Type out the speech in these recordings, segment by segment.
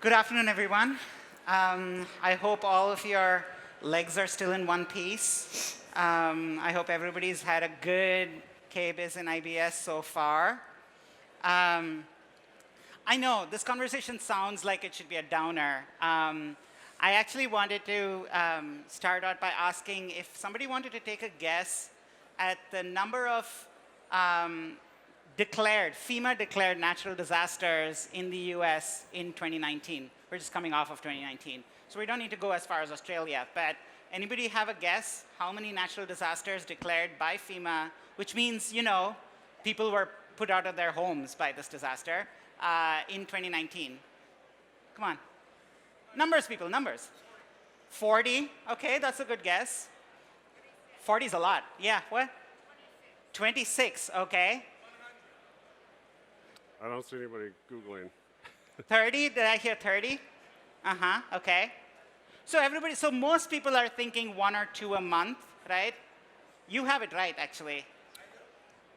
Good afternoon, everyone. I hope all of your legs are still in one piece. I hope everybody's had a good KBIS and IBS so far. I know this conversation sounds like it should be a downer. I actually wanted to start out by asking if somebody wanted to take a guess at the number of FEMA-declared natural disasters in the US in 2019. We're just coming off of 2019. So we don't need to go as far as Australia, but anybody have a guess how many natural disasters declared by FEMA, which means, people were put out of their homes by this disaster in 2019? Come on. Numbers, people, numbers. 40, okay, that's a good guess. 40 is a lot. Yeah, what? 26, okay. I don't see anybody Googling. 30, did I hear 30? Okay. So most people are thinking 1 or 2 a month, right? You have it right, actually.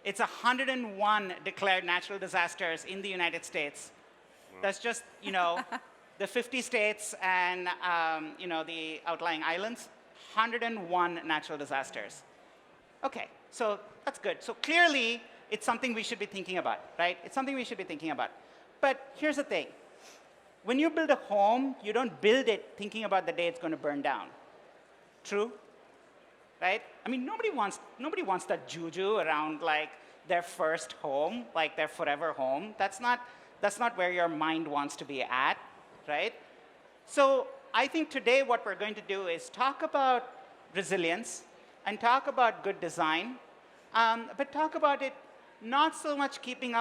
It's 101 declared natural disasters in the United States. Wow. That's just, the 50 states and, the outlying islands, 101 natural disasters. Okay, so that's good. So clearly, it's something we should be thinking about, right? It's something we should be thinking about. But here's the thing. When you build a home, you don't build it thinking about the day it's going to burn down. True? Right? I mean, nobody wants that juju around like their first home, like their forever home. That's not where your mind wants to be at, right? So I think today what we're going to do is talk about resilience and talk about good design, but talk about it not so much keeping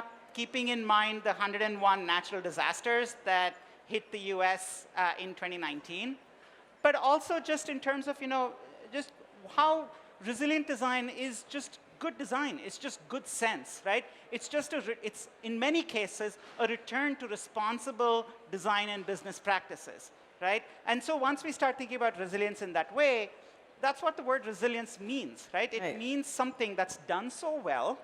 in mind the 101 natural disasters that hit the US in 2019, but also just in terms of, just how resilient design is just good design. It's just good sense, right? It's just it's in many cases a return to responsible design and business practices, right? And so once we start thinking about resilience in that way, that's what the word resilience means, right? It means something that's done so well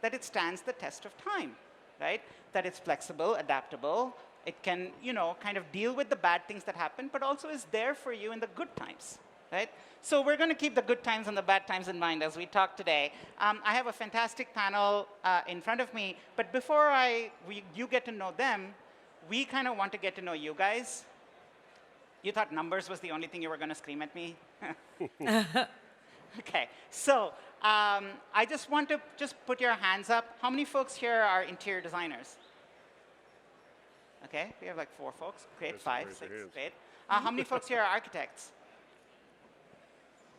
that it stands the test of time, right? That it's flexible, adaptable. It can, kind of deal with the bad things that happen, but also is there for you in the good times, right? So we're going to keep the good times and the bad times in mind as we talk today. I have a fantastic panel in front of me, but before you get to know them, we kind of want to get to know you guys. You thought numbers was the only thing you were going to scream at me? Okay, so I just want to put your hands up. How many folks here are interior designers? Okay, we have like 4 folks. Great, 5, 6, great. How many folks here are architects?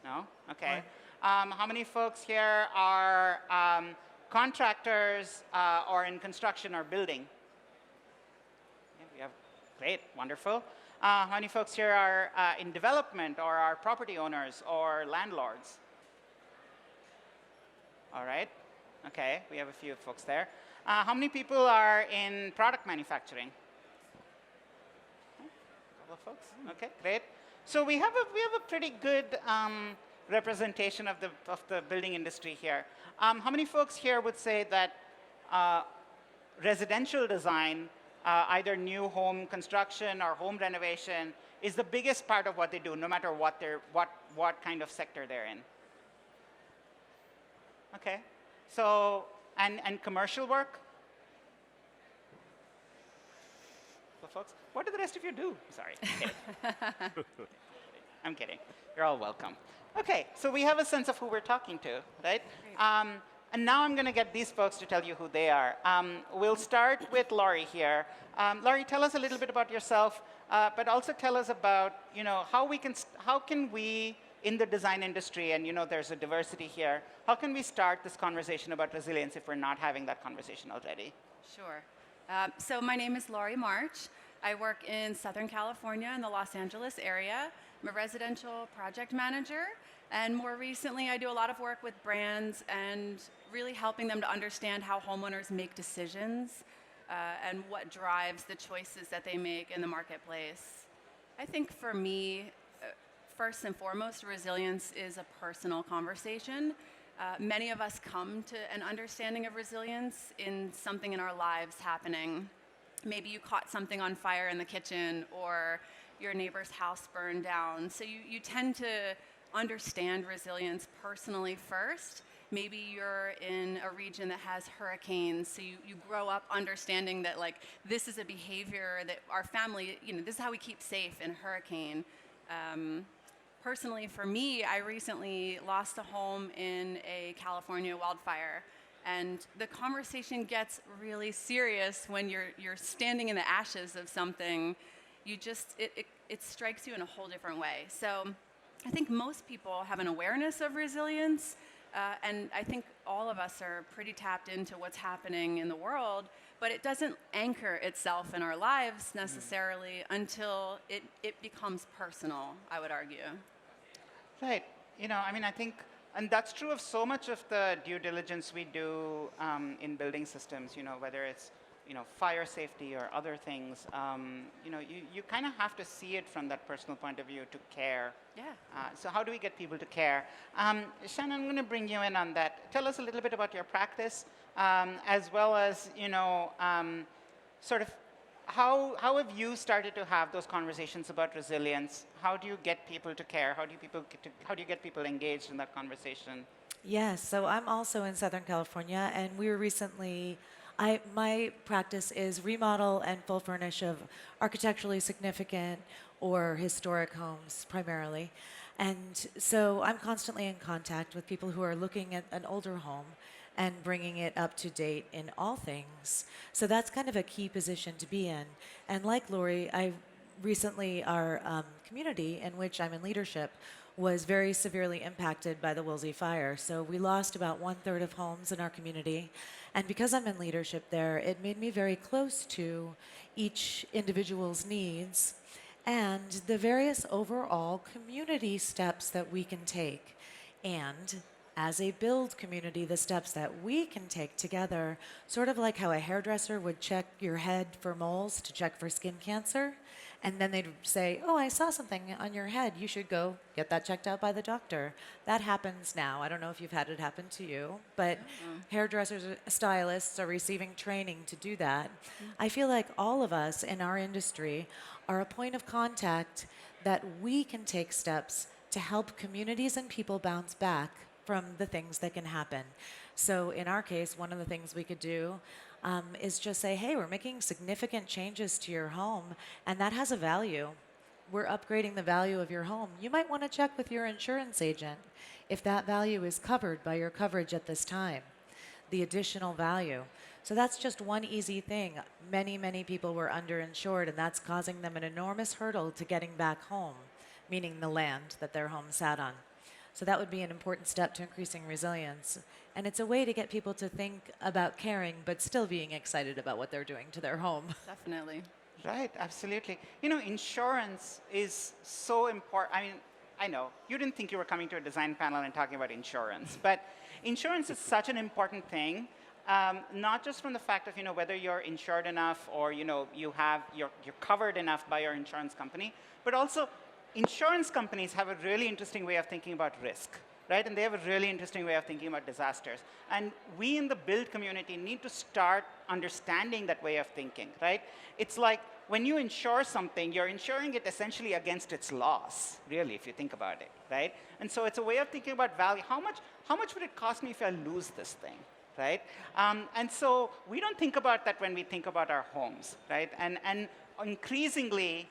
No? Okay. How many folks here are contractors or in construction or building? Yeah, we have, great, wonderful. How many folks here are in development or are property owners or landlords? All right. Okay, we have a few folks there. How many people are in product manufacturing? A couple of folks. Okay, great. So we have a pretty good representation of the building industry here. How many folks here would say that residential design, either new home construction or home renovation, is the biggest part of what they do, no matter what kind of sector they're in? Okay. So, and commercial work? So folks, what do the rest of you do? Sorry, I'm kidding. You're all welcome. Okay, so we have a sense of who we're talking to, right? And now I'm going to get these folks to tell you who they are. We'll start with Laurie here. Laurie, tell us a little bit about yourself, but also tell us about, how can we in the design industry, and there's a diversity here, how can we start this conversation about resilience if we're not having that conversation already? Sure. So my name is Laurie March. I work in Southern California in the Los Angeles area. I'm a residential project manager, and more recently I do a lot of work with brands and really helping them to understand how homeowners make decisions and what drives the choices that they make in the marketplace. I think for me, first and foremost, resilience is a personal conversation. Many of us come to an understanding of resilience in something in our lives happening maybe you caught something on fire in the kitchen or your neighbor's house burned down. So you tend to understand resilience personally first. Maybe you're in a region that has hurricanes, so you grow up understanding that like this is a behavior that our family, this is how we keep safe in a hurricane. Personally, for me, I recently lost a home in a California wildfire. And the conversation gets really serious when you're standing in the ashes of something. It strikes you in a whole different way. So I think most people have an awareness of resilience, and I think all of us are pretty tapped into what's happening in the world, but it doesn't anchor itself in our lives necessarily until it becomes personal, I would argue. Right. I think, and that's true of so much of the due diligence we do in building systems, whether it's, fire safety or other things, you kind of have to see it from that personal point of view to care. Yeah. So how do we get people to care? Shannon, I'm going to bring you in on that. Tell us a little bit about your practice, as well as, sort of how have you started to have those conversations about resilience? How do you get people to care? How do you get people engaged in that conversation? Yes, so I'm also in Southern California, and we were recently, my practice is remodel and full furnish of architecturally significant or historic homes primarily. And so I'm constantly in contact with people who are looking at an older home and bringing it up to date in all things. So that's kind of a key position to be in. And like Laurie, I recently, our community in which I'm in leadership was very severely impacted by the Woolsey fire. So we lost about 1/3 of homes in our community. And because I'm in leadership there, it made me very close to each individual's needs and the various overall community steps that we can take. And as a build community, the steps that we can take together, sort of like how a hairdresser would check your head for moles to check for skin cancer, and then they'd say, oh, I saw something on your head, you should go get that checked out by the doctor. That happens now. I don't know if you've had it happen to you, but hairdressers, stylists are receiving training to do that. I feel like all of us in our industry are a point of contact that we can take steps to help communities and people bounce back from the things that can happen. So in our case, one of the things we could do is just say, hey, we're making significant changes to your home, and that has a value. We're upgrading the value of your home. You might want to check with your insurance agent if that value is covered by your coverage at this time, the additional value. So that's just one easy thing. Many, many people were underinsured, and that's causing them an enormous hurdle to getting back home, meaning the land that their home sat on. So that would be an important step to increasing resilience. And it's a way to get people to think about caring, but still being excited about what they're doing to their home. Definitely. Right, absolutely. Insurance is so important. I mean, I know, you didn't think you were coming to a design panel and talking about insurance, but insurance is such an important thing, not just from the fact of, whether you're insured enough or, you're covered enough by your insurance company, but also insurance companies have a really interesting way of thinking about risk, right? And they have a really interesting way of thinking about disasters. And we in the build community need to start understanding that way of thinking, right? It's like when you insure something, you're insuring it essentially against its loss, really, if you think about it, right? And so it's a way of thinking about value. How much would it cost me if I lose this thing, right? And so we don't think about that when we think about our homes, right? And increasingly,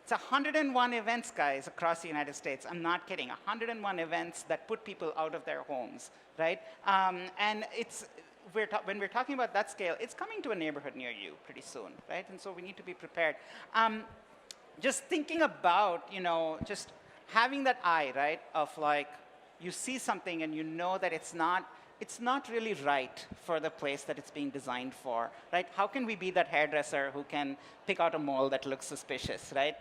it's 101 events, guys, across the United States. I'm not kidding. 101 events that put people out of their homes, right? And when we're talking about that scale, it's coming to a neighborhood near you pretty soon, right? And so we need to be prepared. Just thinking about, just having that eye, right, of like, you see something and you know that it's not really right for the place that it's being designed for, right? How can we be that hairdresser who can pick out a mole that looks suspicious, right,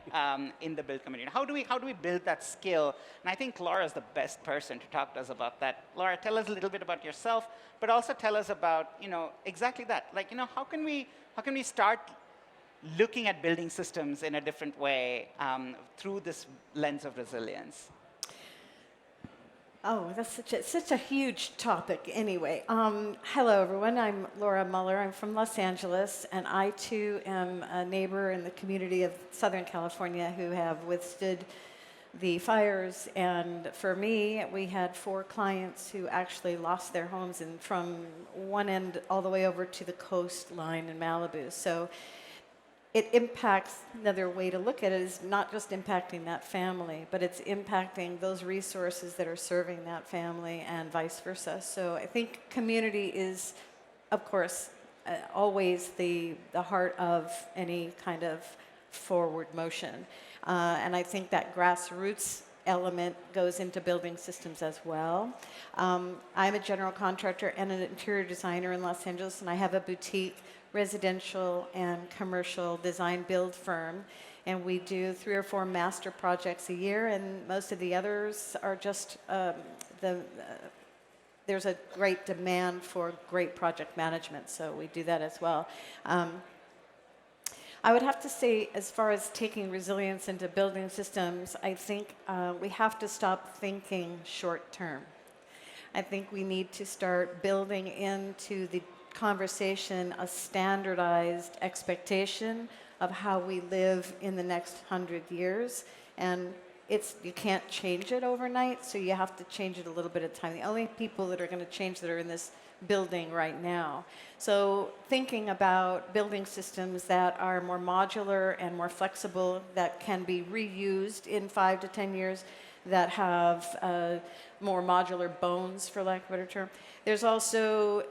in the build community? How do we build that skill? And I think Laura is the best person to talk to us about that. Laura, tell us a little bit about yourself, but also tell us about, exactly that. Like, how can we start looking at building systems in a different way through this lens of resilience? Oh, that's such a huge topic. Anyway, hello everyone. I'm Laura Muller. I'm from Los Angeles, and I too am a neighbor in the community of Southern California who have withstood the fires. And for me, we had 4 clients who actually lost their homes, and from one end all the way over to the coastline in Malibu. So it impacts, another way to look at it is not just impacting that family, but it's impacting those resources that are serving that family and vice versa. So I think community is, of course, always the heart of any kind of forward motion. And I think that grassroots element goes into building systems as well. I'm a general contractor and an interior designer in Los Angeles, and I have a boutique residential and commercial design build firm, and we do 3 or 4 master projects a year, and most of the others are just there's a great demand for great project management, so we do that as well. I would have to say, as far as taking resilience into building systems, I think we have to stop thinking short term. I think we need to start building into the conversation a standardized expectation of how we live in the next 100 years. And you can't change it overnight, so you have to change it a little bit at a time. The only people that are going to change that are in this building right now. So thinking about building systems that are more modular and more flexible, that can be reused in 5 to 10 years, that have more modular bones, for lack of a better term. There's also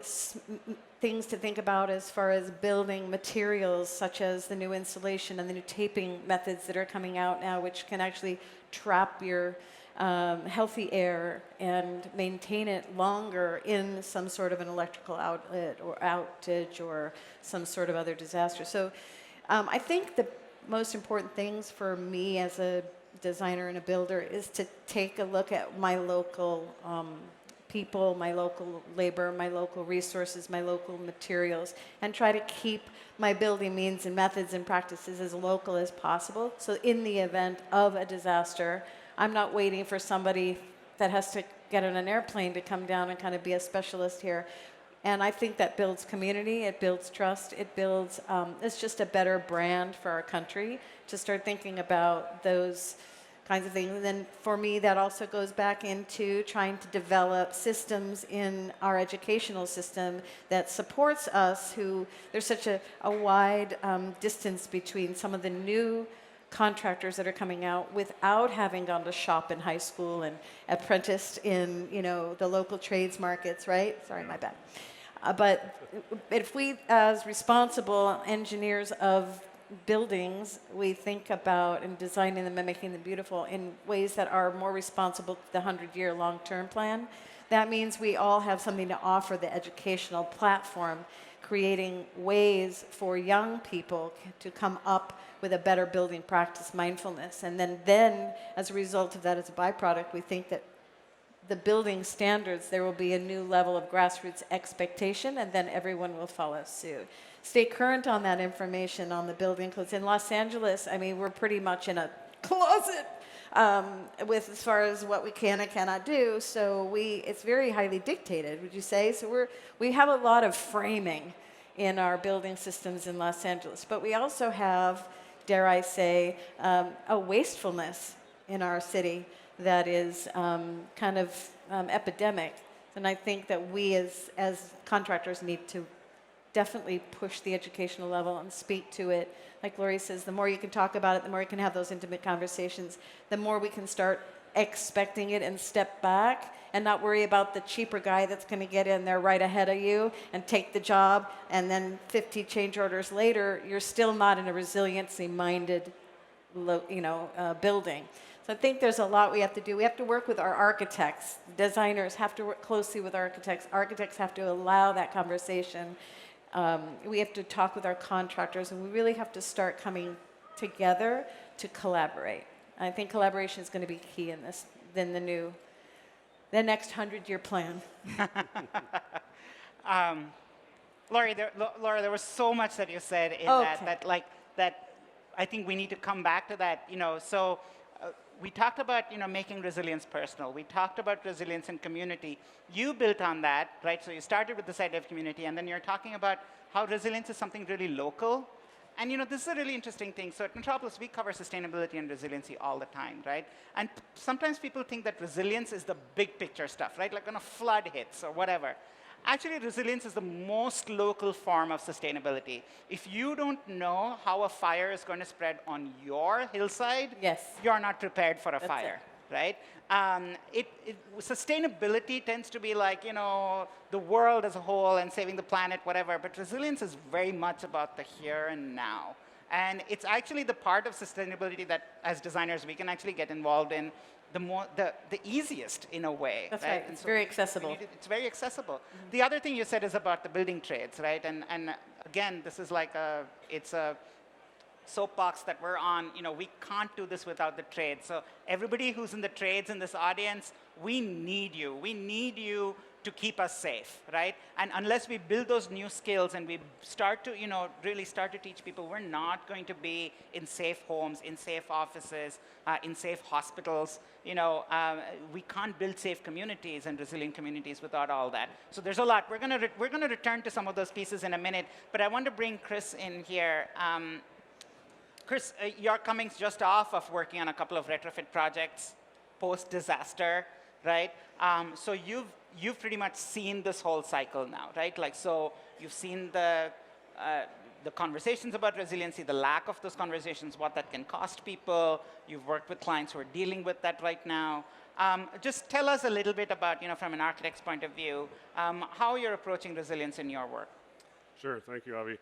things to think about as far as building materials, such as the new insulation and the new taping methods that are coming out now, which can actually trap your healthy air and maintain it longer in some sort of an electrical outlet or outage or some sort of other disaster. So I think the most important things for me as a designer and a builder is to take a look at my local people, my local labor, my local resources, my local materials, and try to keep my building means and methods and practices as local as possible. So in the event of a disaster, I'm not waiting for somebody that has to get on an airplane to come down and kind of be a specialist here. And I think that builds community, it builds trust, it builds, it's just a better brand for our country to start thinking about those kinds of things. And then for me, that also goes back into trying to develop systems in our educational system that supports us who, there's such a wide distance between some of the new contractors that are coming out without having gone to shop in high school and apprenticed in, the local trades markets, right? Sorry, my bad. But if we, as responsible engineers of buildings, we think about and designing them and making them beautiful in ways that are more responsible to the 100-year long-term plan, that means we all have something to offer the educational platform, creating ways for young people to come up with a better building practice, mindfulness. And then as a result of that, as a byproduct, we think that the building standards, there will be a new level of grassroots expectation, and then everyone will follow suit. Stay current on that information on the building codes. In Los Angeles, I mean, we're pretty much in a closet with as far as what we can and cannot do. So it's very highly dictated, would you say? So we have a lot of framing in our building systems in Los Angeles, but we also have, dare I say, a wastefulness in our city that is kind of epidemic. And I think that we as contractors need to definitely push the educational level and speak to it. Like Laurie says, the more you can talk about it, the more you can have those intimate conversations, the more we can start expecting it and step back and not worry about the cheaper guy that's going to get in there right ahead of you and take the job, and then 50 change orders later, you're still not in a resiliency-minded building. So I think there's a lot we have to do. We have to work with our architects. Designers have to work closely with architects. Architects have to allow that conversation. We have to talk with our contractors, and we really have to start coming together to collaborate. I think collaboration is going to be key in this, than the next 100-year plan. Laurie, there was so much that you said in that I think we need to come back to that. So we talked about making resilience personal. We talked about resilience in community. You built on that, right? So you started with this idea of community, and then you're talking about how resilience is something really local. And this is a really interesting thing. So at Metropolis, we cover sustainability and resiliency all the time, right? And sometimes people think that resilience is the big picture stuff, right? Like when a flood hits or whatever. Actually, resilience is the most local form of sustainability. If you don't know how a fire is going to spread on your hillside, Yes. you're not prepared for a That's fire, right? Sustainability tends to be like, the world as a whole and saving the planet, whatever. But resilience is very much about the here and now. And it's actually the part of sustainability that, as designers, we can actually get involved in the easiest in a way. That's right. And It's very accessible. It's very accessible. The other thing you said is about the building trades, right? And again, this is like it's a soapbox that we're on. We can't do this without the trades. So everybody who's in the trades in this audience, we need you. We need you to keep us safe, right? And unless we build those new skills and we start to, really start to teach people, we're not going to be in safe homes, in safe offices, in safe hospitals. We can't build safe communities and resilient communities without all that. So there's a lot. We're gonna return to some of those pieces in a minute, but I want to bring Chris in here. Chris, you're coming just off of working on a couple of retrofit projects post-disaster, right? So you've pretty much seen this whole cycle now, right? Like, so you've seen the conversations about resiliency, the lack of those conversations, what that can cost people. You've worked with clients who are dealing with that right now. Just tell us a little bit about, from an architect's point of view, how you're approaching resilience in your work. Sure, thank you, Avi.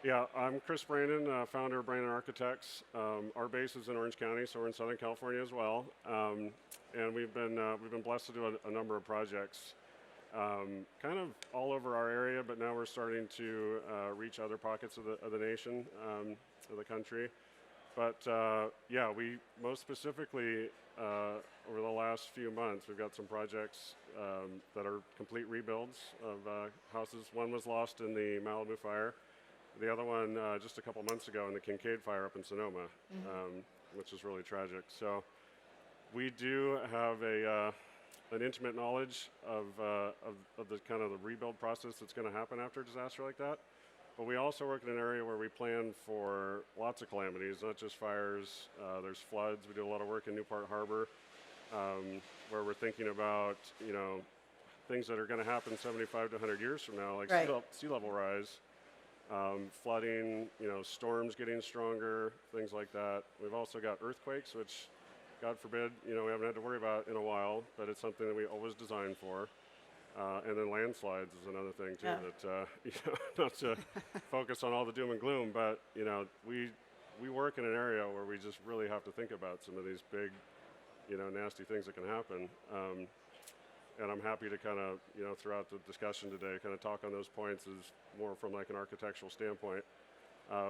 Yeah, I'm Chris Brandon, founder of Brandon Architects. Our base is in Orange County, so we're in Southern California as well. And we've been blessed to do a number of projects, kind of all over our area. But now we're starting to reach other pockets of the nation, of the country. But yeah, we most specifically over the last few months, we've got some projects that are complete rebuilds of houses. One was lost in the Malibu fire. The other one just a couple months ago in the Kincaid fire up in Sonoma, which is really tragic. So we do have an intimate knowledge of the kind of the rebuild process that's going to happen after a disaster like that. But we also work in an area where we plan for lots of calamities, not just fires. There's floods. We do a lot of work in Newport Harbor, where we're thinking about things that are going to happen 75 to 100 years from now, like Right. sea level rise. Flooding, storms getting stronger, things like that. We've also got earthquakes, which, God forbid, we haven't had to worry about in a while, but it's something that we always design for. And then landslides is another thing too. Yeah. That not to focus on all the doom and gloom, but we work in an area where we just really have to think about some of these big, nasty things that can happen. And I'm happy to kind of, throughout the discussion today, kind of talk on those points as more from like an architectural standpoint.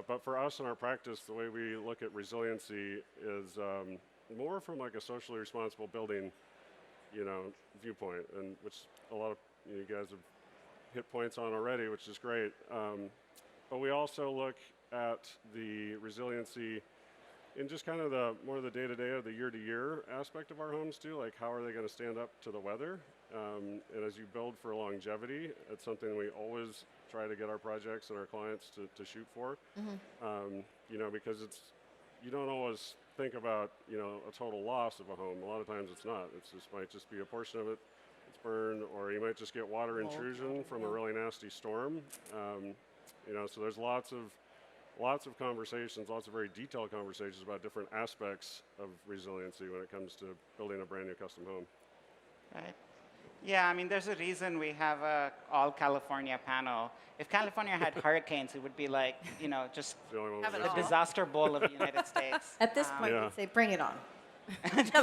But for us in our practice, the way we look at resiliency is more from like a socially responsible building, viewpoint, and which a lot of you guys have hit points on already, which is great. But we also look at the resiliency in just kind of the more the day-to-day or the year-to-year aspect of our homes too, like how are they going to stand up to the weather? And as you build for longevity, it's something we always try to get our projects and our clients to shoot for. Because you don't always think about a total loss of a home. A lot of times it's not. It's just might just be a portion of it it's burned, or you might just get water intrusion from a really nasty storm. So there's lots of conversations, lots of very detailed conversations about different aspects of resiliency when it comes to building a brand new custom home. Right. Yeah, I mean, there's a reason we have a all California panel. If California had hurricanes, it would be like, just The only one Have with it this all. the disaster bowl of the United States. At this point, Yeah. we'd say, bring it on.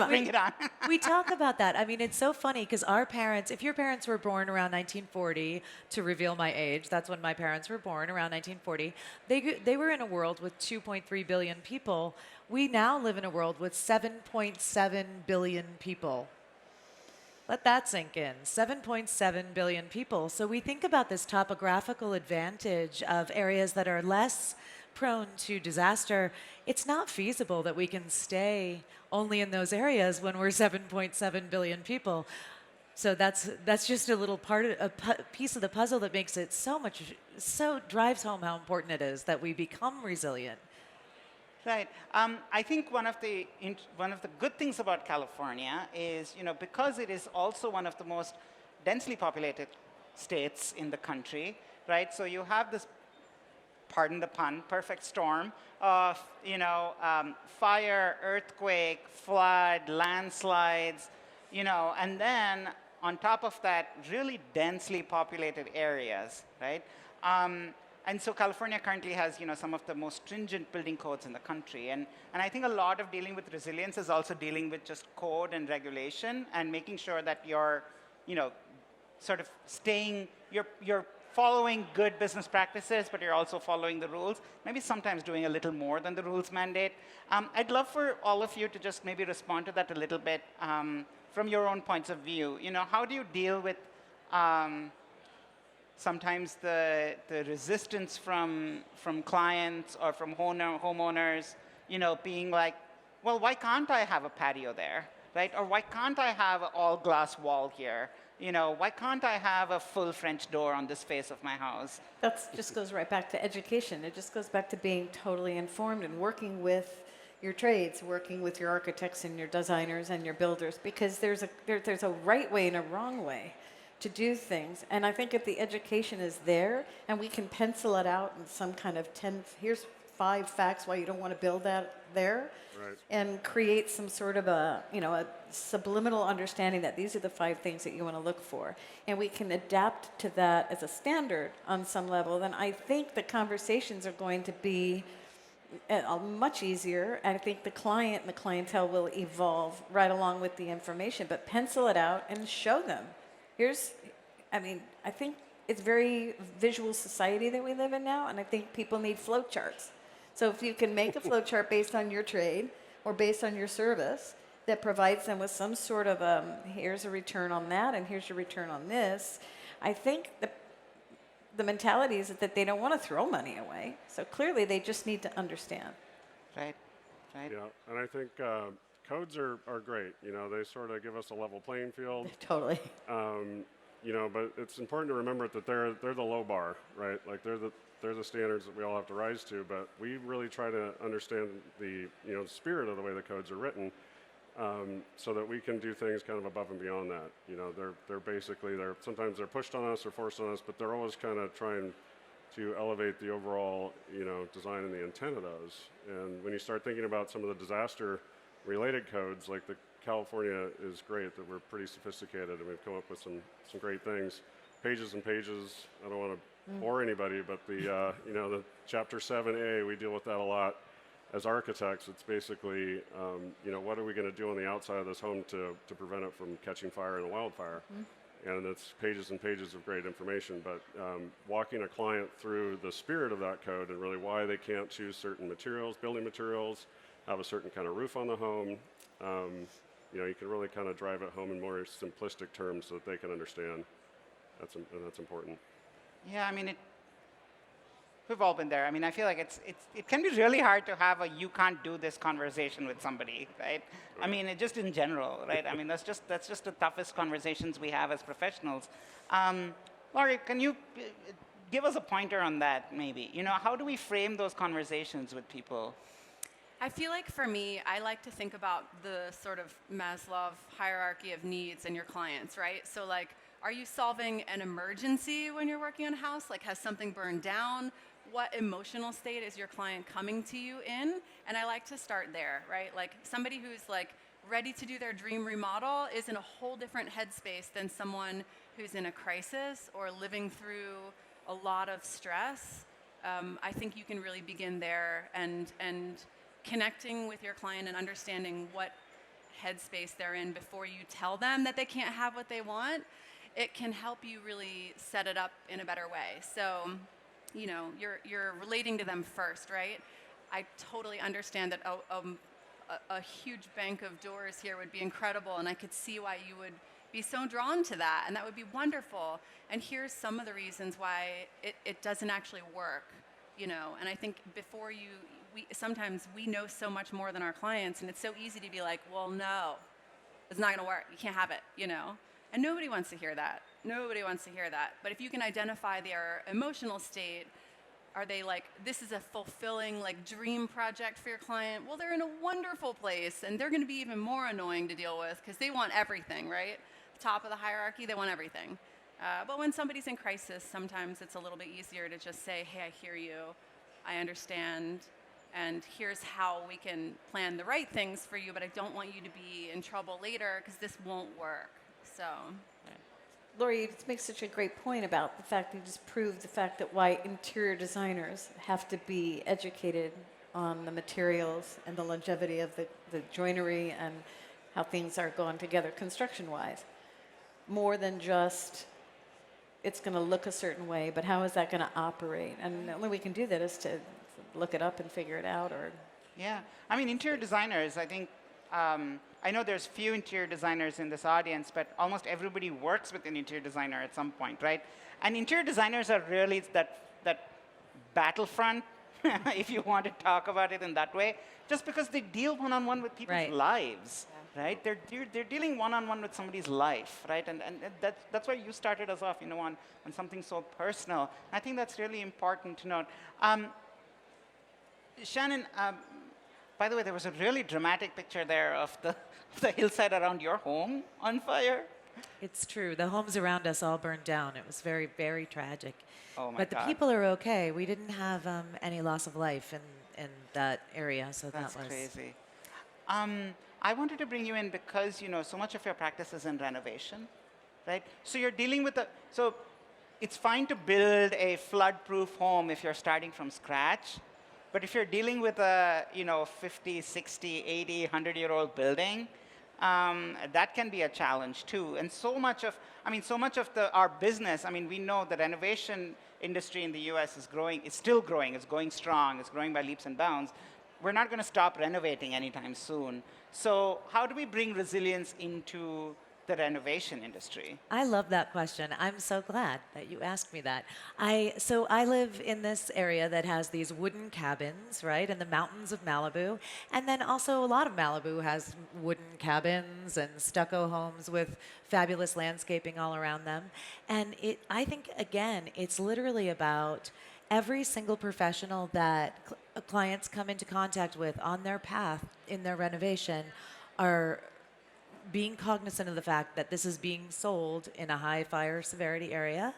Bring it on. We talk about that. I mean, it's so funny because our parents, if your parents were born around 1940, to reveal my age, that's when my parents were born, around 1940, they were in a world with 2.3 billion people. We now live in a world with 7.7 billion people. Let that sink in. 7.7 billion people. So we think about this topographical advantage of areas that are less prone to disaster, it's not feasible that we can stay only in those areas when we're 7.7 billion people. So that's just a little part of piece of the puzzle that makes it so drives home how important it is that we become resilient. Right. I think one of the good things about California is, because it is also one of the most densely populated states in the country, right? So you have this, pardon the pun, perfect storm of, fire, earthquake, flood, landslides, and then on top of that, really densely populated areas, right? And so California currently has, some of the most stringent building codes in the country. And I think a lot of dealing with resilience is also dealing with just code and regulation and making sure that you're, sort of you're following good business practices, but you're also following the rules, maybe sometimes doing a little more than the rules mandate. I'd love for all of you to just maybe respond to that a little bit from your own points of view. How do you deal with sometimes the resistance from clients or from homeowners, being like, well, why can't I have a patio there, right? Or why can't I have an all-glass wall here? Why can't I have a full French door on this face of my house? That just goes right back to education. It just goes back to being totally informed and working with your trades, working with your architects and your designers and your builders, because there's a right way and a wrong way to do things. And I think if the education is there and we can pencil it out in some kind of here's 5 facts why you don't want to build that there, Right. and create some sort of a subliminal understanding that these are the 5 things that you want to look for, and we can adapt to that as a standard on some level, then I think the conversations are going to be much easier. I think the client and the clientele will evolve right along with the information, but pencil it out and show them. I think it's very visual society that we live in now, and I think people need flow charts. So if you can make a flow chart based on your trade or based on your service that provides them with some sort of here's a return on that and here's your return on this, I think the mentality is that they don't want to throw money away. So clearly they just need to understand. Right. Yeah, and I think codes are great. They sort of give us a level playing field. Totally. But it's important to remember that they're the low bar, right? Like they're the standards that we all have to rise to. But we really try to understand the spirit of the way the codes are written, so that we can do things kind of above and beyond that. They're sometimes they're pushed on us or forced on us, but they're always kind of trying to elevate the overall design and the intent of those. And when you start thinking about some of the disaster-related codes, like the California is great, that we're pretty sophisticated and we've come up with some great things. Pages and pages. I don't want to bore anybody, but the Chapter 7A, we deal with that a lot as architects. It's basically what are we going to do on the outside of this home to prevent it from catching fire in a wildfire? And it's pages and pages of great information. But walking a client through the spirit of that code and really why they can't choose certain materials, building materials, have a certain kind of roof on the home. You can really kind of drive it home in more simplistic terms so that they can understand. That's important. Yeah, we've all been there. I feel like it can be really hard to have a you can't do this conversation with somebody, right? It just in general, right? That's just the toughest conversations we have as professionals. Laurie, can you give us a pointer on that, maybe? How do we frame those conversations with people? I feel like for me, I like to think about the sort of Maslow hierarchy of needs in your clients, right? So like, are you solving an emergency when you're working on a house? Like, has something burned down? What emotional state is your client coming to you in? And I like to start there, right? Like somebody who's like ready to do their dream remodel is in a whole different headspace than someone who's in a crisis or living through a lot of stress. I think you can really begin there and connecting with your client and understanding what headspace they're in before you tell them that they can't have what they want. It can help you really set it up in a better way. So, you're relating to them first, right? I totally understand that a huge bank of doors here would be incredible, and I could see why you would be so drawn to that, and that would be wonderful. And here's some of the reasons why it doesn't actually work. And I think before sometimes we know so much more than our clients, and it's so easy to be like, well, no, it's not going to work. You can't have it. And nobody wants to hear that. Nobody wants to hear that. But if you can identify their emotional state, are they like, this is a fulfilling dream project for your client? Well, they're in a wonderful place, and they're going to be even more annoying to deal with because they want everything, right? Top of the hierarchy, they want everything. But when somebody's in crisis, sometimes it's a little bit easier to just say, hey, I hear you, I understand, and here's how we can plan the right things for you, but I don't want you to be in trouble later because this won't work. So. Laurie, you just make such a great point about the fact that you just proved the fact that why interior designers have to be educated on the materials and the longevity of the joinery and how things are going together construction-wise. More than just it's going to look a certain way, but how is that going to operate? And the only way we can do that is to look it up and figure it out. Yeah, I mean, interior designers, I think, I know there's few interior designers in this audience, but almost everybody works with an interior designer at some point, right? And interior designers are really that battlefront, if you want to talk about it in that way, just because they deal one-on-one with people's lives, right? They're dealing one-on-one with somebody's life, right? And that's why you started us off, on something so personal. I think that's really important to note. Shannon, by the way, there was a really dramatic picture there of the hillside around your home on fire. It's true. The homes around us all burned down. It was very, very tragic. Oh my But the God. people are okay. We didn't have any loss of life in that area, so That's that was crazy. I wanted to bring you in because so much of your practice is in renovation, right? So you're dealing with so it's fine to build a flood-proof home if you're starting from scratch, but if you're dealing with a 50, 60, 80, 100-year-old building, that can be a challenge too. And so much of our business, we know the renovation industry in the US is growing, it's still growing, it's going strong, it's growing by leaps and bounds. We're not going to stop renovating anytime soon. So how do we bring resilience into the renovation industry? I love that question. I'm so glad that you asked me that. So I live in this area that has these wooden cabins, right, in the mountains of Malibu. And then also a lot of Malibu has wooden cabins and stucco homes with fabulous landscaping all around them. And I think, again, it's literally about every single professional that clients come into contact with on their path in their renovation are being cognizant of the fact that this is being sold in a high fire severity area.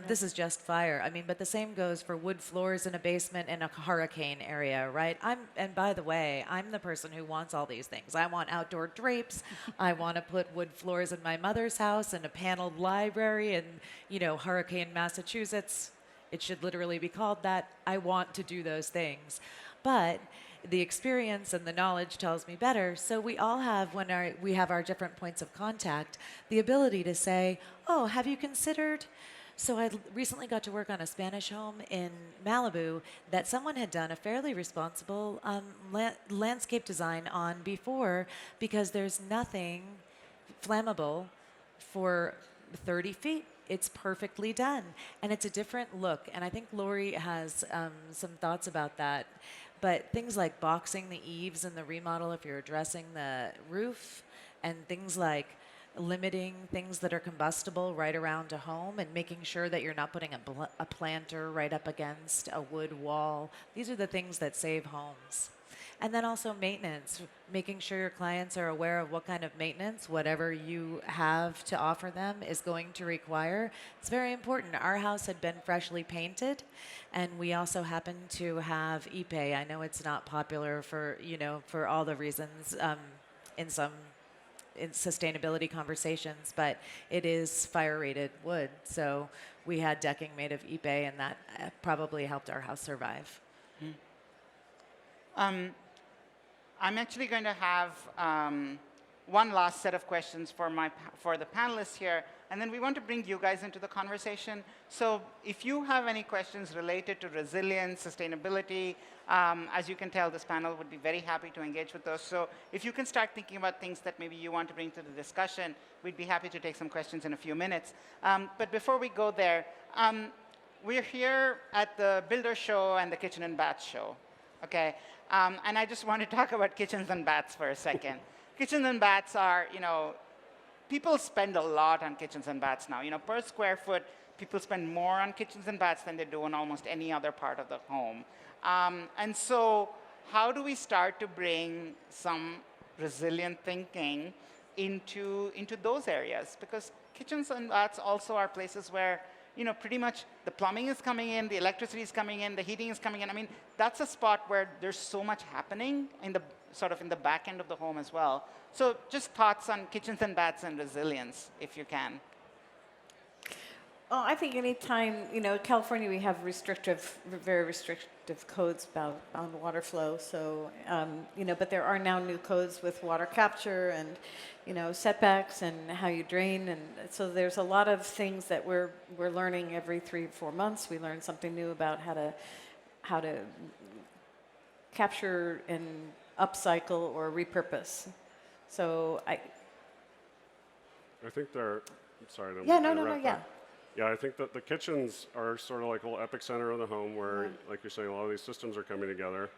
This is just fire. But the same goes for wood floors in a basement in a hurricane area, right? And by the way, I'm the person who wants all these things. I want outdoor drapes. I want to put wood floors in my mother's house and a paneled library in, Hurricane, Massachusetts. It should literally be called that. I want to do those things. But the experience and the knowledge tells me better. So we all have, when we have our different points of contact, the ability to say, oh, have you considered? So I recently got to work on a Spanish home in Malibu that someone had done a fairly responsible landscape design on before, because there's nothing flammable for 30 feet. It's perfectly done. And it's a different look. And I think Laurie has some thoughts about that. But things like boxing the eaves in the remodel if you're addressing the roof, and things like limiting things that are combustible right around a home and making sure that you're not putting a planter right up against a wood wall. These are the things that save homes. And then also maintenance, making sure your clients are aware of what kind of maintenance, whatever you have to offer them, is going to require. It's very important. Our house had been freshly painted, and we also happen to have Ipe. I know it's not popular for all the reasons in sustainability conversations, but it is fire-rated wood. So we had decking made of Ipe, and that probably helped our house survive. I'm actually going to have one last set of questions for the panelists here, and then we want to bring you guys into the conversation. So if you have any questions related to resilience, sustainability, as you can tell, this panel would be very happy to engage with those. So if you can start thinking about things that maybe you want to bring to the discussion, we'd be happy to take some questions in a few minutes. But before we go there, we're here at the Builder Show and the Kitchen and Bath Show, okay? And I just want to talk about kitchens and baths for a second. Kitchens and baths are, people spend a lot on kitchens and baths now. Per square foot, people spend more on kitchens and baths than they do on almost any other part of the home. And so how do we start to bring some resilient thinking into those areas? Because kitchens and baths also are places where pretty much the plumbing is coming in, the electricity is coming in, the heating is coming in. I mean, that's a spot where there's so much happening in the back end of the home as well. So just thoughts on kitchens and baths and resilience, if you can. Well, I think anytime, California, we have very restrictive codes on water flow. So, but there are now new codes with water capture and, setbacks and how you drain. And so there's a lot of things that we're learning every 3-4 months. We learn something new about how to capture and upcycle or repurpose. So I think they're, sorry. Yeah. Yeah, I think that the kitchens are sort of like a little epicenter of the home where, like you're saying, a lot of these systems are coming together.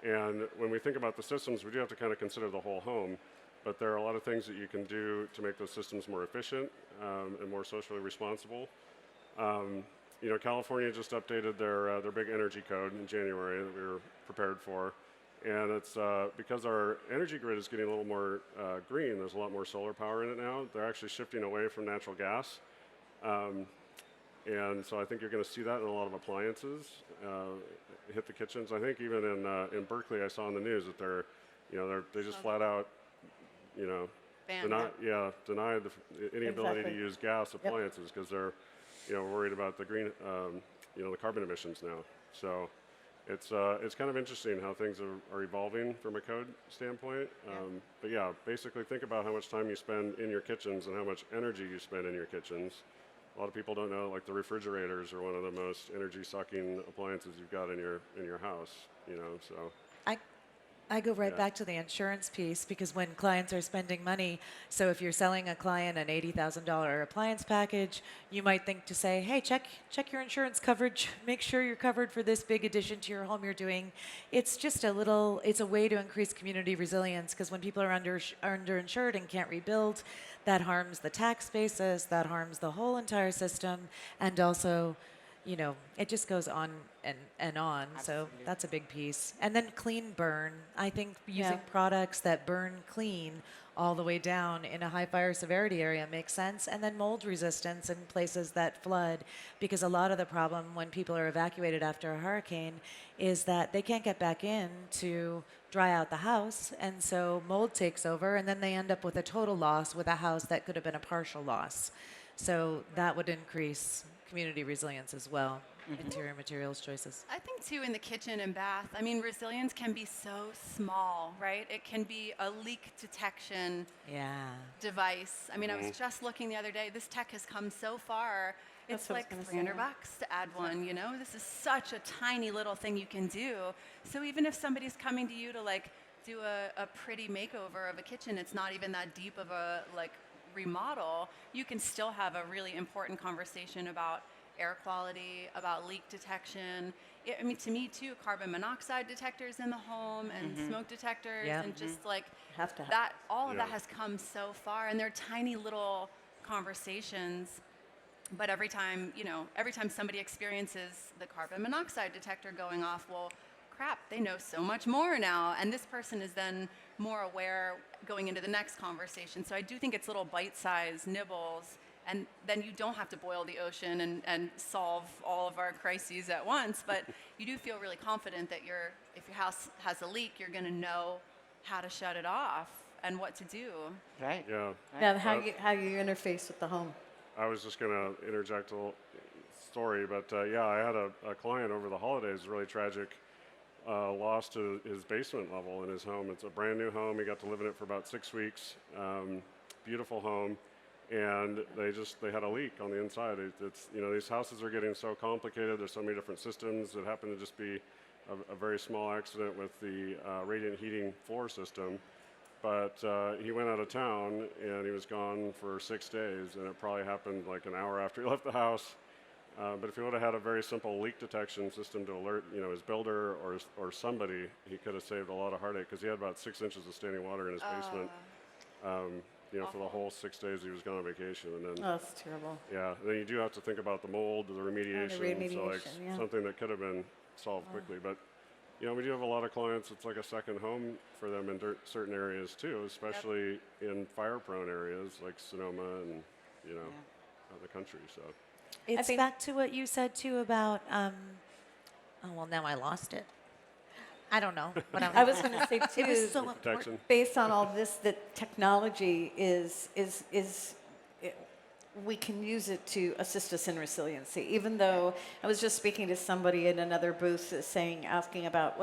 And when we think about the systems, we do have to kind of consider the whole home. But there are a lot of things that you can do to make those systems more efficient and more socially responsible. California just updated their big energy code in January that we were prepared for. And it's because our energy grid is getting a little more green. There's a lot more solar power in it now. They're actually shifting away from natural gas. And so I think you're going to see that in a lot of appliances hit the kitchens. I think even in Berkeley, I saw in the news that they just flat out, denied any ability to use gas appliances because they're, worried about the green, the carbon emissions now. So it's kind of interesting how things are evolving from a code standpoint. But yeah, basically think about how much time you spend in your kitchens and how much energy you spend in your kitchens. A lot of people don't know, like the refrigerators are one of the most energy-sucking appliances you've got in your house. So. I go right back to the insurance piece because when clients are spending money, so if you're selling a client an $80,000 appliance package, you might think to say, hey, check your insurance coverage, make sure you're covered for this big addition to your home you're doing. It's just it's a way to increase community resilience because when people are underinsured and can't rebuild, that harms the tax basis, that harms the whole entire system, and also it just goes on and on. Absolutely. So that's a big piece. And then clean burn. I think using products that burn clean all the way down in a high fire severity area makes sense. And then mold resistance in places that flood, because a lot of the problem when people are evacuated after a hurricane is that they can't get back in to dry out the house. And so mold takes over, and then they end up with a total loss with a house that could have been a partial loss. So that would increase community resilience as well, interior materials choices. I think too in the kitchen and bath, resilience can be so small, right? It can be a leak detection device. I was just looking the other day, this tech has come so far. It's like $300 to add one, This is such a tiny little thing you can do. So even if somebody's coming to you to do a pretty makeover of a kitchen, it's not even that deep of a remodel, you can still have a really important conversation about air quality, about leak detection. To me too, carbon monoxide detectors in the home and smoke detectors and just that, all of that has come so far, and they're tiny little conversations. But every time somebody experiences the carbon monoxide detector going off, well, crap, they know so much more now. And this person is then more aware going into the next conversation. So I do think it's little bite-sized nibbles, and then you don't have to boil the ocean and solve all of our crises at once, but you do feel really confident that if your house has a leak, you're going to know how to shut it off and what to do. Right. Yeah. Yeah, how you interface with the home. I was just going to interject a little story, but I had a client over the holidays, really tragic loss to his basement level in his home. It's a brand new home. He got to live in it for about 6 weeks. Beautiful home, and they had a leak on the inside. It's these houses are getting so complicated. There's so many different systems. It happened to just be a very small accident with the radiant heating floor system. But he went out of town, and he was gone for 6 days, and it probably happened like an hour after he left the house. But if he would have had a very simple leak detection system to alert, his builder or somebody, he could have saved a lot of heartache because he had about 6 inches of standing water in his basement. For the whole 6 days he was gone on vacation, and then Oh, that's terrible. yeah, and then you do have to think about the mold, the remediation, so like yeah. something that could have been solved quickly. But we do have a lot of clients. It's like a second home for them in certain areas too, especially in fire-prone areas like Sonoma and the country. So. It's back to what you said too about. Oh well, now I lost it. I don't know. But I was going to say too, it was so important. based on all this, that technology we can use it to assist us in resiliency. Even though I was just speaking to somebody in another booth asking about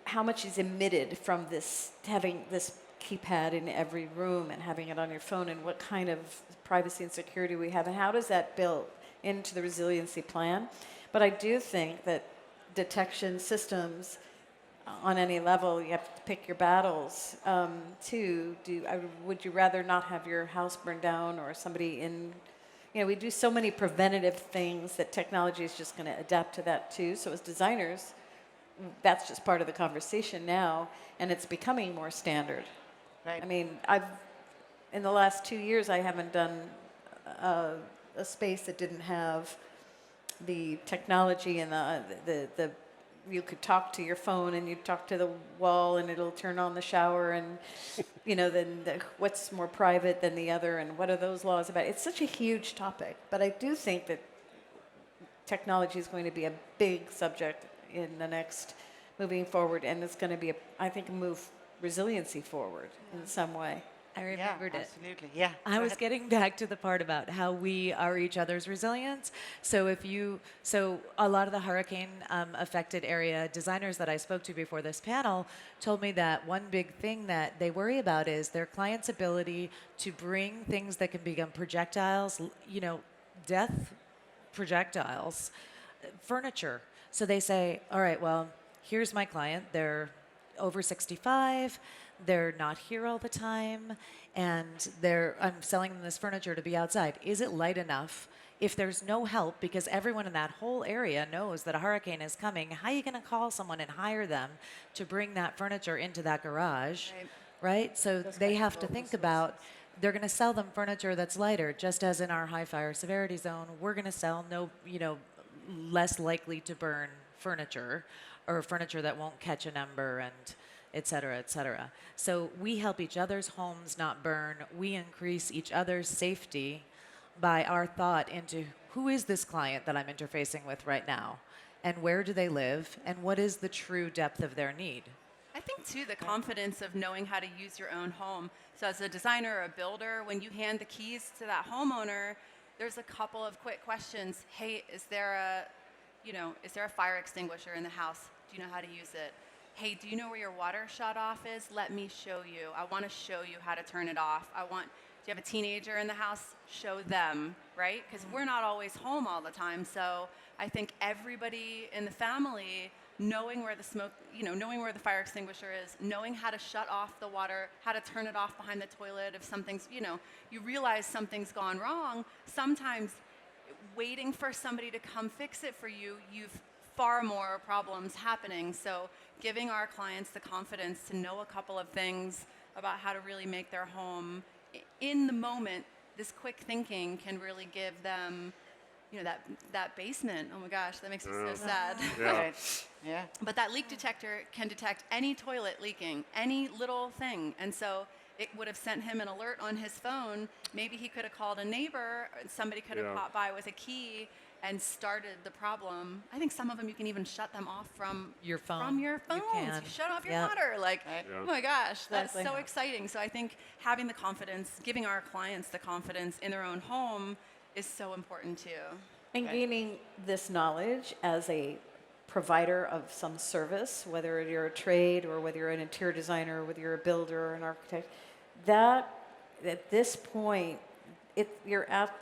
how much is emitted from this, having this keypad in every room and having it on your phone, and what kind of privacy and security we have, and how does that build into the resiliency plan. But I do think that detection systems on any level, you have to pick your battles. Would you rather not have your house burned down or somebody in? We do so many preventative things that technology is just going to adapt to that too. So as designers, that's just part of the conversation now, and it's becoming more standard. Right. I mean, in the last 2 years, I haven't done a space that didn't have the technology and the you could talk to your phone and you talk to the wall and it'll turn on the shower, and then what's more private than the other, and what are those laws about? It's such a huge topic, but I do think that technology is going to be a big subject in the next moving forward, and it's going to be move resiliency forward in some way. I remembered it. Absolutely. Yeah. I was getting back to the part about how we are each other's resilience. So a lot of the hurricane affected area designers that I spoke to before this panel told me that one big thing that they worry about is their clients' ability to bring things that can become projectiles, death projectiles, furniture. So they say, all right, well, here's my client. They're over 65. They're not here all the time, and I'm selling them this furniture to be outside. Is it light enough? If there's no help, because everyone in that whole area knows that a hurricane is coming, how are you going to call someone and hire them to bring that furniture into that garage, right? So they have to think about, they're going to sell them furniture that's lighter, just as in our high fire severity zone, we're going to sell less likely to burn furniture, or furniture that won't catch an ember, and et cetera, et cetera. So we help each other's homes not burn. We increase each other's safety by our thought into who is this client that I'm interfacing with right now, and where do they live, and what is the true depth of their need. I think, too, the confidence of knowing how to use your own home. So as a designer or a builder, when you hand the keys to that homeowner, there's a couple of quick questions. Hey, is there a fire extinguisher in the house? Do you know how to use it? Hey, do you know where your water shut off is? Let me show you. I want to show you how to turn it off. Do you have a teenager in the house? Show them, right? Because we're not always home all the time. So I think everybody in the family, knowing where the smoke, knowing where the fire extinguisher is, knowing how to shut off the water, how to turn it off behind the toilet if something's, you realize something's gone wrong. Sometimes waiting for somebody to come fix it for you, you've far more problems happening. So giving our clients the confidence to know a couple of things about how to really make their home in the moment, this quick thinking can really give them, that basement. Oh my gosh, that makes me so sad. Yeah. Yeah. But that leak detector can detect any toilet leaking, any little thing. And so it would have sent him an alert on his phone. Maybe he could have called a neighbor, somebody could have popped by with a key and started the problem. I think some of them you can even shut them off from Your phone. From your phones. can. You shut off your Yep. water. Oh my gosh, that's Exactly. so exciting. So I think having the confidence, giving our clients the confidence in their own home is so important too. And gaining this knowledge as a provider of some service, whether you're a trade or whether you're an interior designer, whether you're a builder or an architect, that at this point, you're at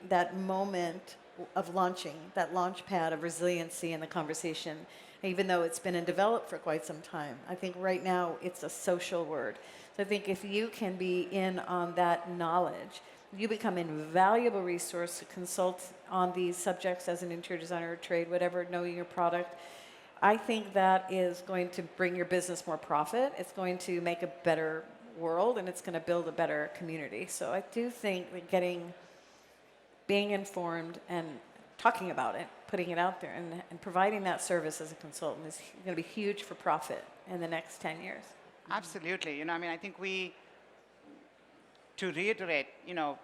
that moment of launching, that launch pad of resiliency in the conversation, even though it's been in develop for quite some time. I think right now it's a social word. So I think if you can be in on that knowledge, you become an invaluable resource to consult on these subjects as an interior designer or trade, whatever, knowing your product. I think that is going to bring your business more profit. It's going to make a better world, and it's going to build a better community. So I do think that being informed and talking about it, putting it out there, and providing that service as a consultant is going to be huge for profit in the next 10 years. Absolutely. I mean, I think to reiterate,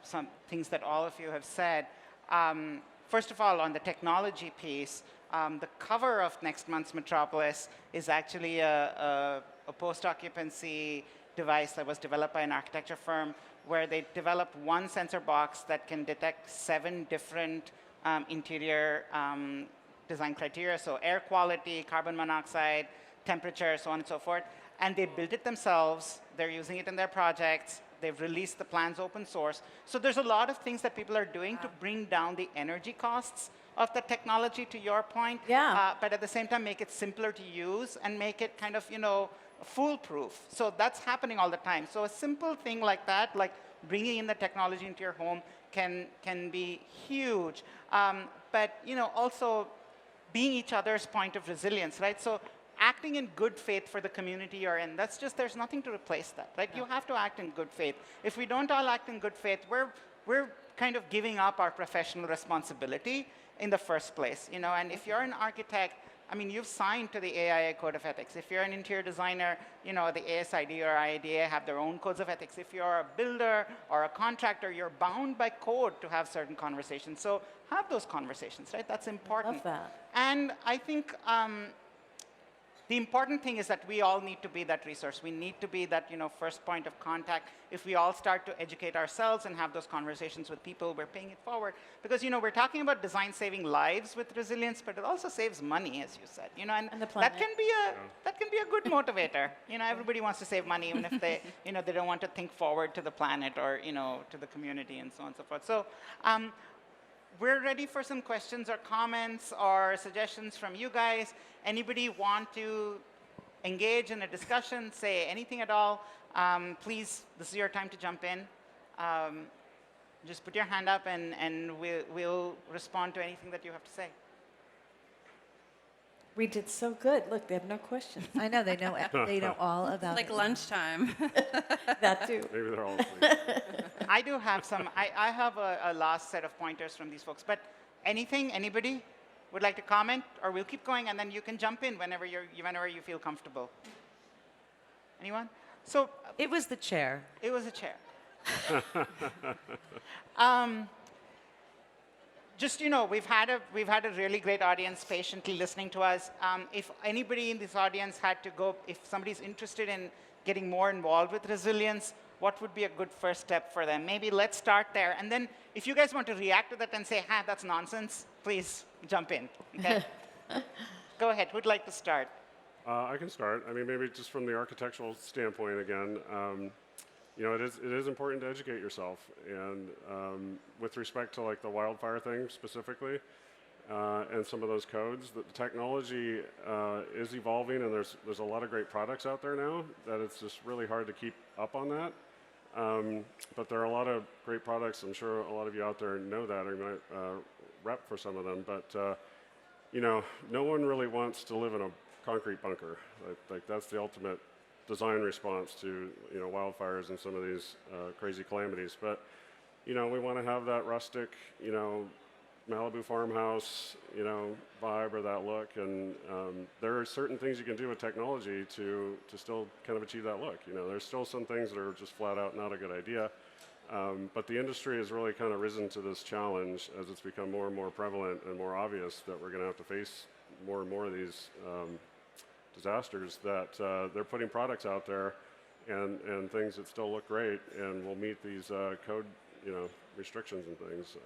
some things that all of you have said, first of all, on the technology piece, the cover of next month's Metropolis is actually a post-occupancy device that was developed by an architecture firm where they developed one sensor box that can detect 7 different interior design criteria, so air quality, carbon monoxide, temperature, so on and so forth. And they built it themselves. They're using it in their projects. They've released the plans open source. So there's a lot of things that people are doing to bring down the energy costs of the technology, to your point. Yeah. But at the same time, make it simpler to use and make it kind of, foolproof. So that's happening all the time. So a simple thing like that, like bringing in the technology into your home, can be huge. But also being each other's point of resilience, right? So acting in good faith for the community you're in, there's nothing to replace that, right? You have to act in good faith. If we don't all act in good faith, we're kind of giving up our professional responsibility in the first place, And if you're an architect, I mean, you've signed to the AIA Code of Ethics. If you're an interior designer, the ASID or IADA have their own codes of ethics. If you're a builder or a contractor, you're bound by code to have certain conversations. So have those conversations, right? That's important. Love that. And I think the important thing is that we all need to be that resource. We need to be that first point of contact. If we all start to educate ourselves and have those conversations with people, we're paying it forward. Because we're talking about design saving lives with resilience, but it also saves money, as you said. And the planet. that can be a good motivator. Everybody wants to save money, even if they they don't want to think forward to the planet or to the community and so on and so forth. So. We're ready for some questions or comments or suggestions from you guys. Anybody want to engage in a discussion, say anything at all, please, this is your time to jump in. Just put your hand up and we'll respond to anything that you have to say. We did so good. Look, they have no questions. I know they know all about Like it. lunchtime. That too. Maybe they're all asleep. I do have some, I have a last set of pointers from these folks, but anybody would like to comment, or we'll keep going and then you can jump in whenever you feel comfortable. Anyone? So It was the chair. it was a chair. Just we've had a really great audience patiently listening to us. If anybody in this audience had to go, if somebody's interested in getting more involved with resilience, what would be a good first step for them? Maybe let's start there, and then if you guys want to react to that and say, that's nonsense, please jump in. Okay? Go ahead. Who'd like to start? I can start. I mean, maybe just from the architectural standpoint again. It is important to educate yourself, and with respect to like the wildfire thing specifically, and some of those codes, the technology is evolving, and there's a lot of great products out there now that it's just really hard to keep up on that. But there are a lot of great products. I'm sure a lot of you out there know that, or you might rep for some of them. But no one really wants to live in a concrete bunker. Like that's the ultimate design response to wildfires and some of these crazy calamities. But we want to have that rustic Malibu farmhouse vibe or that look, and there are certain things you can do with technology to still kind of achieve that look. There's still some things that are just flat out not a good idea, but the industry has really kind of risen to this challenge as it's become more and more prevalent and more obvious that we're going to have to face more and more of these disasters, that they're putting products out there and things that still look great and will meet these code restrictions and things.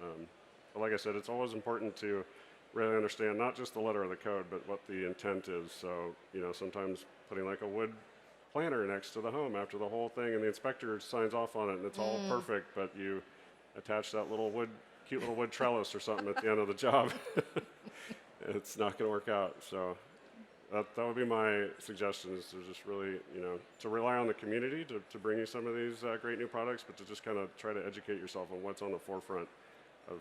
But like I said, it's always important to really understand not just the letter of the code, but what the intent is. So sometimes putting like a wood planter next to the home after the whole thing, and the inspector signs off on it, and it's all perfect, but you attach that cute little wood trellis or something at the end of the job. It's not going to work out. So that would be my suggestion, is to just really, to rely on the community to bring you some of these great new products, but to just kind of try to educate yourself on what's on the forefront of,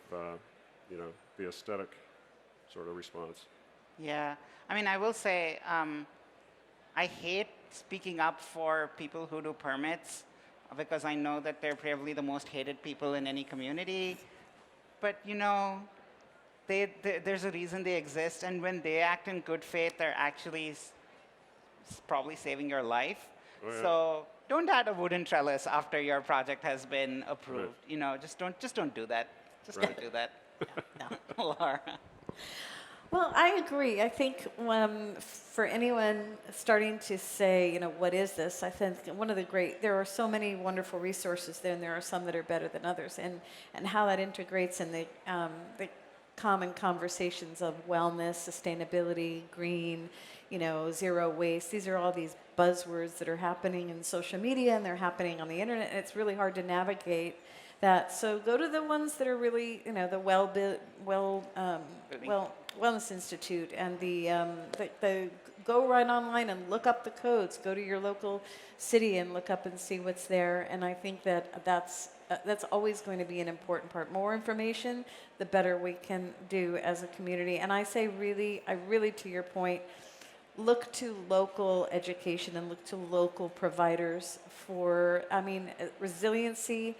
the aesthetic sort of response. Yeah. I mean, I will say, I hate speaking up for people who do permits because I know that they're probably the most hated people in any community. But, there's a reason they exist, and when they act in good faith, they're actually probably saving your life. Oh, yeah. So don't add a wooden trellis after your project has been approved. Right. Just don't do that. Just Right. don't do that. No. Laura. Well, I agree. I think for anyone starting to say, what is this? I think there are so many wonderful resources there, and there are some that are better than others, and how that integrates in the common conversations of wellness, sustainability, green, zero waste. These are all these buzzwords that are happening in social media, and they're happening on the internet, and it's really hard to navigate that. So go to the ones that are really, the Wellness Institute, and the go right online and look up the codes. Go to your local city and look up and see what's there. And I think that's always going to be an important part. More information, the better we can do as a community. And I say really, to your point, look to local education and look to local providers for, resiliency.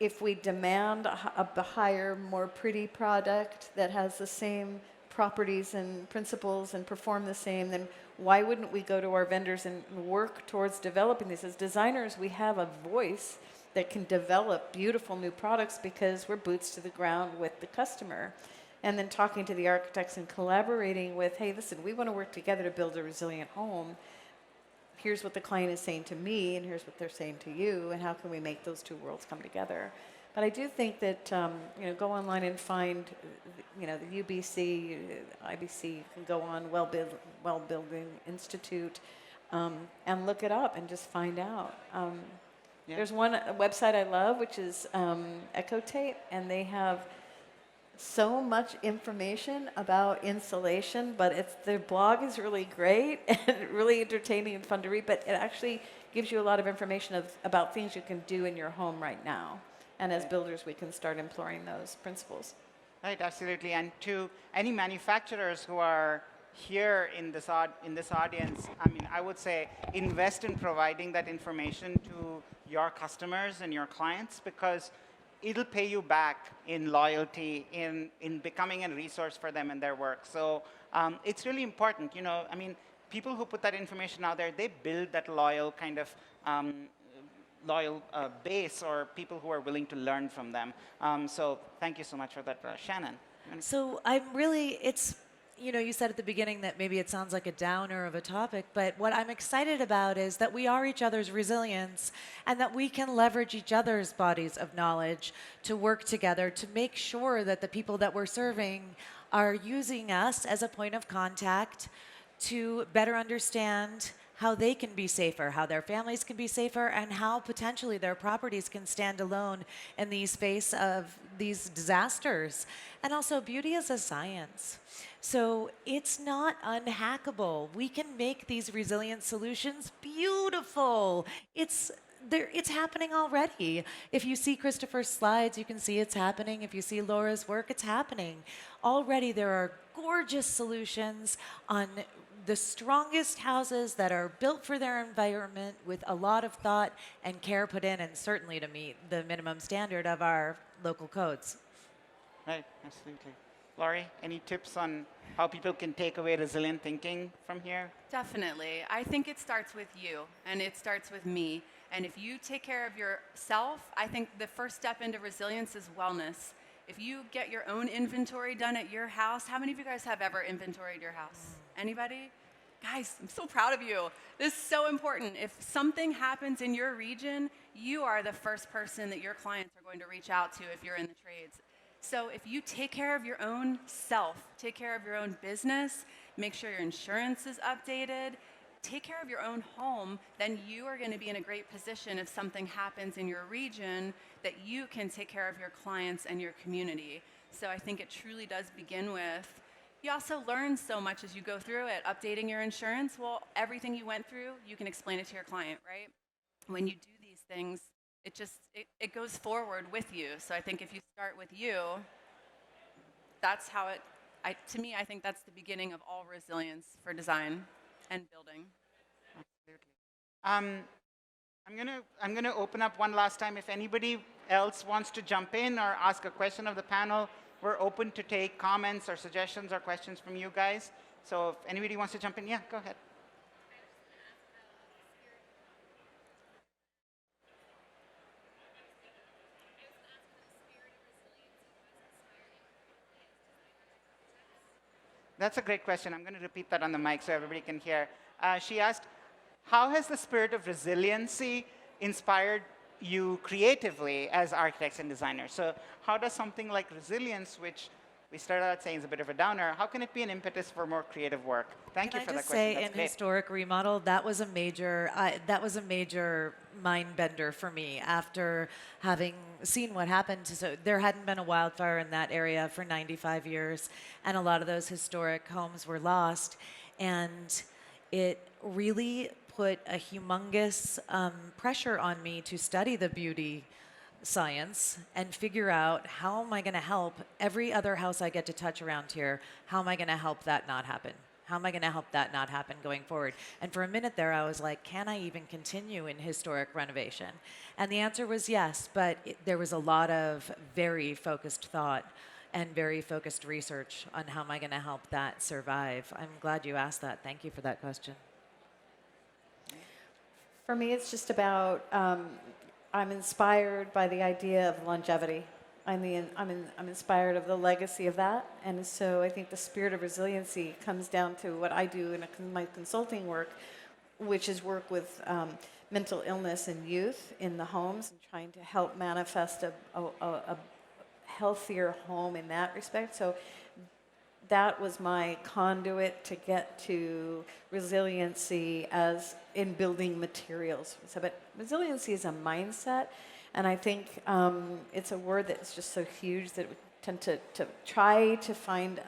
If we demand a higher, more pretty product that has the same properties and principles and perform the same, then why wouldn't we go to our vendors and work towards developing this? As designers, we have a voice that can develop beautiful new products because we're boots to the ground with the customer. And then talking to the architects and collaborating with, hey, listen, we want to work together to build a resilient home. Here's what the client is saying to me, and here's what they're saying to you, and how can we make those two worlds come together? But I do think that, go online and find, the UBC, IBC, you can go on Well Building Institute, and look it up and just find out. Yeah. There's one website I love, which is Ecotape, and they have so much information about insulation, but their blog is really great and really entertaining and fun to read, but it actually gives you a lot of information about things you can do in your home right now. And as builders, we can start employing those principles. Right, absolutely. And to any manufacturers who are here in this audience, I would say invest in providing that information to your customers and your clients, because it'll pay you back in loyalty, in becoming a resource for them in their work. So it's really important. People who put that information out there, they build that loyal kind of base, or people who are willing to learn from them. So thank you so much for that, Shannon. So you said at the beginning that maybe it sounds like a downer of a topic, but what I'm excited about is that we are each other's resilience, and that we can leverage each other's bodies of knowledge to work together to make sure that the people that we're serving are using us as a point of contact to better understand how they can be safer, how their families can be safer, and how potentially their properties can stand alone in the face of these disasters. And also, beauty is a science. So it's not unhackable. We can make these resilient solutions beautiful. It's happening already. If you see Christopher's slides, you can see it's happening. If you see Laura's work, it's happening. Already there are gorgeous solutions on the strongest houses that are built for their environment with a lot of thought and care put in, and certainly to meet the minimum standard of our local codes. Right, absolutely. Laurie, any tips on how people can take away resilient thinking from here? Definitely. I think it starts with you, and it starts with me. And if you take care of yourself, I think the first step into resilience is wellness. If you get your own inventory done at your house, how many of you guys have ever inventoried your house? Anybody? Guys, I'm so proud of you. This is so important. If something happens in your region, you are the first person that your clients are going to reach out to if you're in the trades. So if you take care of your own self, take care of your own business, make sure your insurance is updated, take care of your own home, then you are going to be in a great position if something happens in your region that you can take care of your clients and your community. So I think it truly does begin with You also learn so much as you go through it. Updating your insurance, well, everything you went through, you can explain it to your client, right? When you do these things, it goes forward with you. So I think if you start with you, that's how to me, I think that's the beginning of all resilience for design and building. Absolutely. I'm gonna open up one last time. If anybody else wants to jump in or ask a question of the panel, we're open to take comments or suggestions or questions from you guys. So if anybody wants to jump in, yeah, go ahead. That's a great question. I'm going to repeat that on the mic so everybody can hear. She asked, how has the spirit of resiliency inspired you creatively as architects and designers? So how does something like resilience, which we started out saying is a bit of a downer, how can it be an impetus for more creative work? Thank you for that question. Can I just say, That's in great. historic remodel, that was a major mind bender for me after having seen what happened. So there hadn't been a wildfire in that area for 95 years, and a lot of those historic homes were lost, and it really put a humongous pressure on me to study the beauty science and figure out how am I going to help every other house I get to touch around here, how am I going to help that not happen? How am I going to help that not happen going forward? And for a minute there, I was like, can I even continue in historic renovation? And the answer was yes, but there was a lot of very focused thought and very focused research on how am I going to help that survive. I'm glad you asked that. Thank you for that question. For me, it's just about I'm inspired by the idea of longevity. I'm inspired of the legacy of that, and so I think the spirit of resiliency comes down to what I do in my consulting work, which is work with mental illness in youth in the homes and trying to help manifest a healthier home in that respect. So that was my conduit to get to resiliency as in building materials. So, but resiliency is a mindset, and I think it's a word that's just so huge that we tend to try to find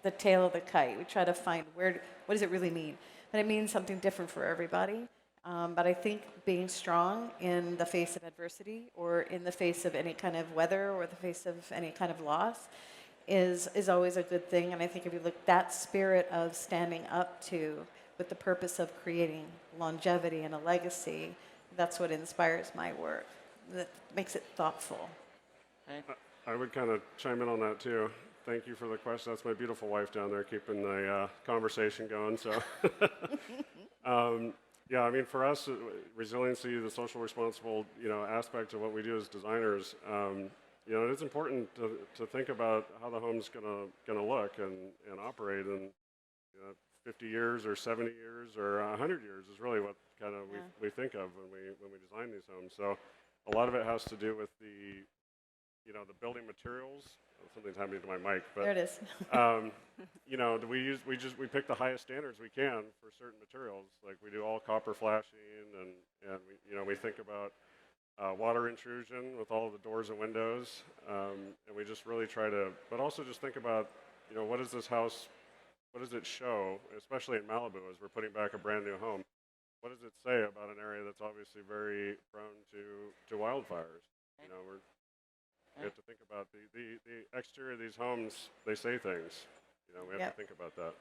the tail of the kite. We try to find what does it really mean? But it means something different for everybody. But I think being strong in the face of adversity or in the face of any kind of weather or the face of any kind of loss is always a good thing. And I think if you look that spirit of standing up to with the purpose of creating longevity and a legacy, that's what inspires my work. That makes it thoughtful. I would kind of chime in on that too. Thank you for the question. That's my beautiful wife down there keeping the conversation going. So, yeah, I mean, for us, resiliency, the social responsible, aspect of what we do as designers, it is important to think about how the home's gonna look and operate in 50 years or 70 years or 100 years is really what kind of we think of when we design these homes. So a lot of it has to do with the building materials. Something's happening to my mic, but there it is. we pick the highest standards we can for certain materials. Like we do all copper flashing, and we think about water intrusion with all of the doors and windows, and we just really try to, but also just think about, what does this house, what does it show, especially in Malibu as we're putting back a brand new home? What does it say about an area that's obviously very prone to wildfires? We have to think about the exterior of these homes. They say things. We have to think about that.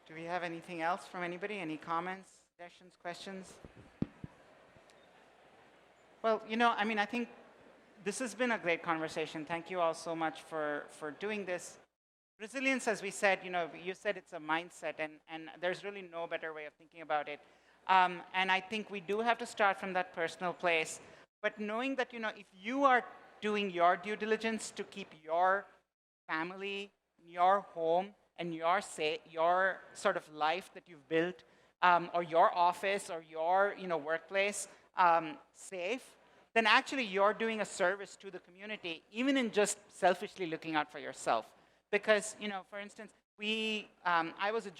Do we have anything else from anybody? Any comments, suggestions, questions? Well, I think this has been a great conversation. Thank you all so much for doing this. Resilience, as we said, you said it's a mindset, and there's really no better way of thinking about it. And I think we do have to start from that personal place. But knowing that, if you are doing your due diligence to keep your family, your home, and your sort of life that you've built, or your office or your workplace safe, then actually you're doing a service to the community, even in just selfishly looking out for yourself. Because, for instance, I was a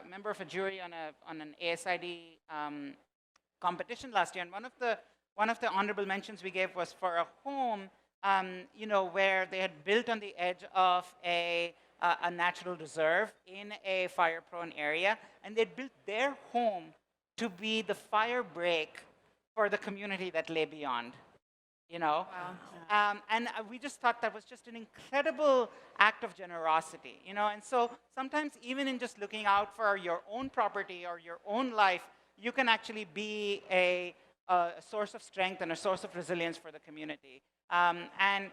member of a jury on an ASID competition last year, and one of the honorable mentions we gave was for a home where they had built on the edge of a natural reserve in a fire-prone area, and they'd built their home to be the fire break for the community that lay beyond. And we just thought that was just an incredible act of generosity, And so sometimes even in just looking out for your own property or your own life, you can actually be a source of strength and a source of resilience for the community. And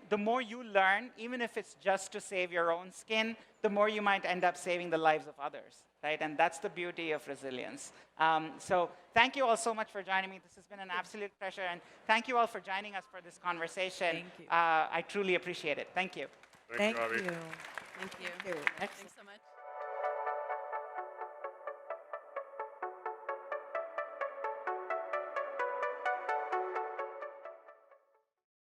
the more you learn, even if it's just to save your own skin, the more you might end up saving the lives of others, right? And that's the beauty of resilience. So thank you all so much for joining me. This has been an absolute pleasure. And thank you all for joining us for this conversation. Thank you. I truly appreciate it. Thank you. Thank you, Avi. Thank you. Excellent. Thanks so much.